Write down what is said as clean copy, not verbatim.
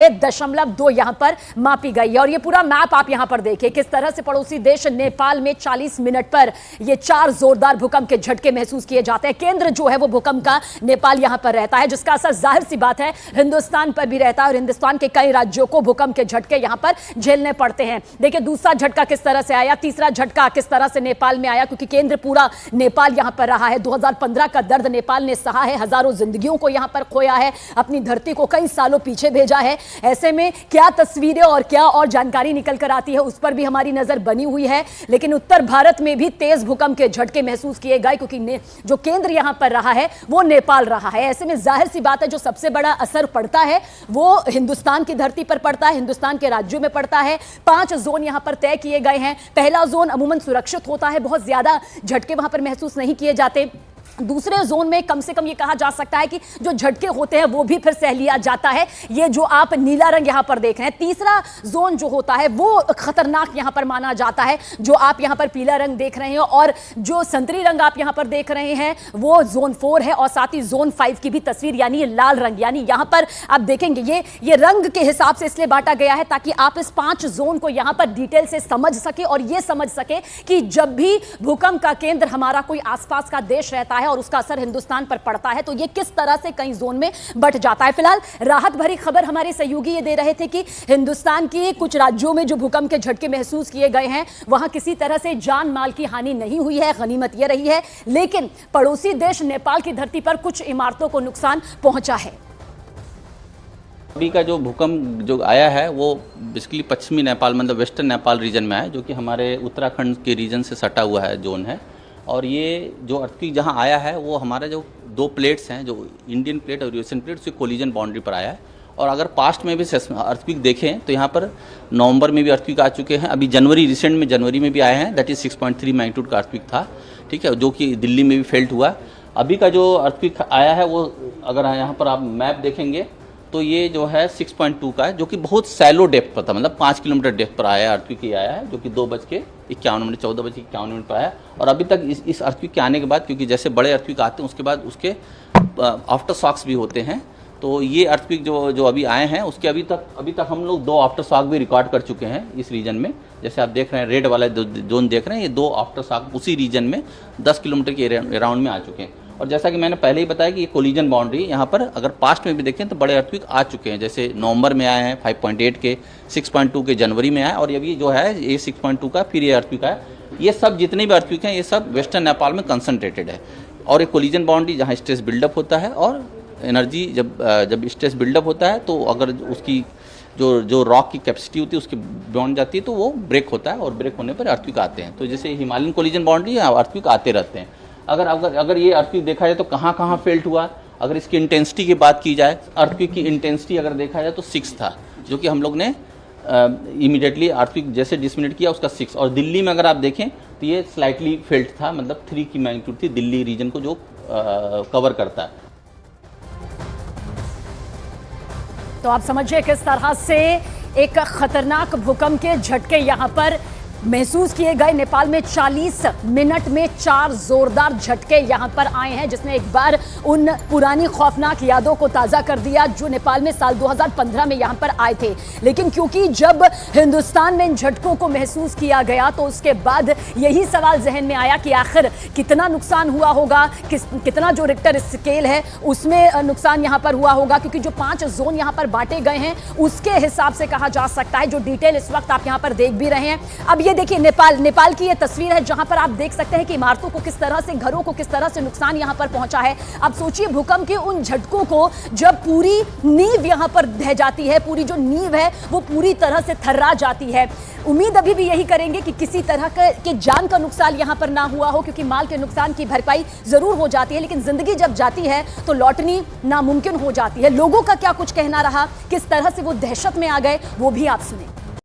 0.2 यहां पर मापी गई है। और ये पूरा मैप आप यहां पर देखिए किस तरह से पड़ोसी देश नेपाल में 40 मिनट पर ये 4 जोरदार भूकंप के झटके महसूस किए जाते हैं। केंद्र जो है वो भूकंप का नेपाल यहां पर रहता है, जिसका असर जाहिर सी बात है हिंदुस्तान पर भी रहता है और हिंदुस्तान के कई राज्यों को भूकंप के झटके यहां पर झेलने पड़ते हैं। देखिए दूसरा झटका किस तरह से आया, तीसरा झटका किस तरह से नेपाल में आया, क्योंकि केंद्र पूरा नेपाल यहां पर रहा है। 2015 का दर्द नेपाल ने सहा है, हजारों जिंदगियों को यहां पर खोया है, अपनी धरती को कई सालों पीछे भेजा है। ऐसे में क्या तस्वीरें और क्या और जानकारी निकल कर आती है उस पर भी हमारी नजर बनी हुई है। लेकिन उत्तर भारत में भी तेज भूकंप के झटके महसूस किए गए, क्योंकि जो केंद्र यहां पर रहा है वो नेपाल रहा है। ऐसे में जाहिर सी बात है जो सबसे बड़ा असर पड़ता है वो हिंदुस्तान की धरती पर पड़ता है, हिंदुस्तान के राज्यों में पड़ता है। 5 जोन यहां पर तय किए गए हैं। पहला जोन अमूमन सुरक्षित होता है, बहुत ज्यादा झटके वहां पर महसूस नहीं किए जाते। दूसरे जोन में कम से कम ये कहा जा सकता है कि जो झटके होते हैं वो भी फिर सह लिया जाता है, ये जो आप नीला रंग यहां पर देख रहे हैं। तीसरा जोन जो होता है वो खतरनाक यहां पर माना जाता है, जो आप यहां पर पीला रंग देख रहे हैं, और जो संतरी रंग आप यहां पर देख रहे हैं वो जोन 4 है, और साथ ही जोन 5 की भी तस्वीर यानी लाल रंग, यानी यहां पर आप देखेंगे ये रंग के हिसाब से इसलिए बांटा गया है ताकि आप इस 5 जोन को यहां पर डिटेल से समझ सके और ये समझ सके कि जब भी भूकंप का केंद्र हमारा कोई आसपास का देश रहता है और उसका असर हिंदुस्तान पर पड़ता है तो ये किस तरह से कई जोन में बंट जाता है। फिलहाल राहत भरी खबर हमारे सहयोगी ये दे रहे थे कि हिंदुस्तान के कुछ राज्यों में जो भूकंप के झटके महसूस किए गए हैं वहां किसी तरह से जान माल की हानि नहीं हुई है, गनीमत ये रही है। लेकिन पड़ोसी देश नेपाल की धरती पर कुछ इमारतों को नुकसान पहुंचा है। अभी का जो भूकंप जो आया है वो बेसिकली पश्चिमी नेपाल मतलब वेस्टर्न नेपाल रीजन में है, जो कि हमारे उत्तराखंड के रीजन से सटा हुआ है जोन है। और ये जो अर्थक्वेक जहाँ आया है वो हमारा जो 2 प्लेट्स हैं, जो इंडियन प्लेट और यूएसएन प्लेट, उसकी कोलिजन बाउंड्री पर आया है। और अगर पास्ट में भी अर्थक्वेक देखें तो यहाँ पर नवंबर में भी अर्थक्वेक आ चुके हैं, अभी जनवरी में भी आए हैं, दैट इज़ 6.3 मैग्नीट्यूड का अर्थक्वेक था, ठीक है, जो कि दिल्ली में भी फेल्ट हुआ। अभी का जो अर्थक्वेक आया है वो अगर यहाँ पर आप मैप देखेंगे तो ये जो है 6.2 का है, जो कि बहुत सैलो डेप्थ पर था, मतलब 5 किलोमीटर डेप्थ पर आया है अर्थक्वेक ये आया है, जो कि 14:51 पर आया। और अभी तक इस अर्थक्वेक के आने के बाद, क्योंकि जैसे बड़े अर्थक्वेक आते हैं उसके बाद उसके आफ्टर शॉक्स भी होते हैं, तो ये अर्थक्वेक जो अभी आए हैं उसके अभी तक हम लोग 2 आफ्टर शॉक भी रिकॉर्ड कर चुके हैं इस रीजन में। जैसे आप देख रहे हैं रेड वाला जोन देख रहे हैं, ये 2 आफ्टर शॉक उसी रीजन में 10 किलोमीटर के अराउंड में आ चुके हैं। और जैसा कि मैंने पहले ही बताया कि ये कोलिजन बाउंड्री यहाँ पर अगर पास्ट में भी देखें तो बड़े अर्थक्वेक आ चुके हैं, जैसे नवंबर में आए हैं 5.8 के, 6.2 के जनवरी में आए, और अभी जो है ये 6.2 का फिर ये अर्थक्वेक है। ये सब जितने भी अर्थक्वेक हैं ये सब वेस्टर्न नेपाल में कंसंट्रेटेड है। और एक कोलिजन बाउंड्री जहाँ स्ट्रेस बिल्डअप होता है और एनर्जी जब स्ट्रेस बिल्डअप होता है तो अगर उसकी जो रॉक की कैपेसिटी होती है उसके बियॉन्ड जाती है तो वो ब्रेक होता है, और ब्रेक होने पर अर्थक्वेक आते हैं। तो जैसे हिमालयन कोलिजन बाउंड्री अर्थक्वेक आते रहते हैं। अगर ये अर्थक्वेक देखा जाए तो कहाँ फेल्ट हुआ, अगर इसकी इंटेंसिटी की बात की जाए, अर्थक्वेक की इंटेंसिटी अगर देखा जाए तो 6 था, जो कि हम लोग ने इमीडिएटली अर्थक्वेक जैसे डिसमिनेट किया उसका 6। और दिल्ली में अगर आप देखें तो ये स्लाइटली फेल्ट था, मतलब 3 की मैग्नीट्यूड थी दिल्ली रीजन को जो कवर करता है। तो आप समझिए किस तरह से एक खतरनाक भूकंप के झटके यहां पर महसूस किए गए। नेपाल में 40 मिनट में 4 जोरदार झटके यहां पर आए हैं, जिसने एक बार उन पुरानी खौफनाक यादों को ताज़ा कर दिया जो नेपाल में साल 2015 में यहां पर आए थे। लेकिन क्योंकि जब हिंदुस्तान में इन झटकों को महसूस किया गया तो उसके बाद यही सवाल जहन में आया कि आखिर कितना नुकसान हुआ होगा, कितना जो रिक्टर स्केल है उसमें नुकसान यहां पर हुआ होगा, क्योंकि जो 5 जोन यहां पर बांटे गए हैं उसके हिसाब से कहा जा सकता है, जो डिटेल इस वक्त आप यहां पर देख भी रहे हैं। अब ये देखिए नेपाल की ये तस्वीर है जहां पर आप देख सकते हैं कि इमारतों को किस तरह से, घरों को किस तरह से नुकसान यहां पर पहुंचा है। अब सोचिए भूकंप के उन झटकों को जब पूरी नींव यहां पर ढह जाती है, पूरी जो नींव है वो पूरी तरह से थर्रा जाती है। उम्मीद अभी भी यही करेंगे कि किसी तरह के जान का नुकसान यहां पर ना हुआ हो, क्योंकि माल के नुकसान की भरपाई जरूर हो जाती है, लेकिन जिंदगी जब जाती है तो लौटनी नामुमकिन हो जाती है। लोगों का क्या कुछ कहना रहा, किस तरह से वो दहशत में आ गए, वो भी आप सुने।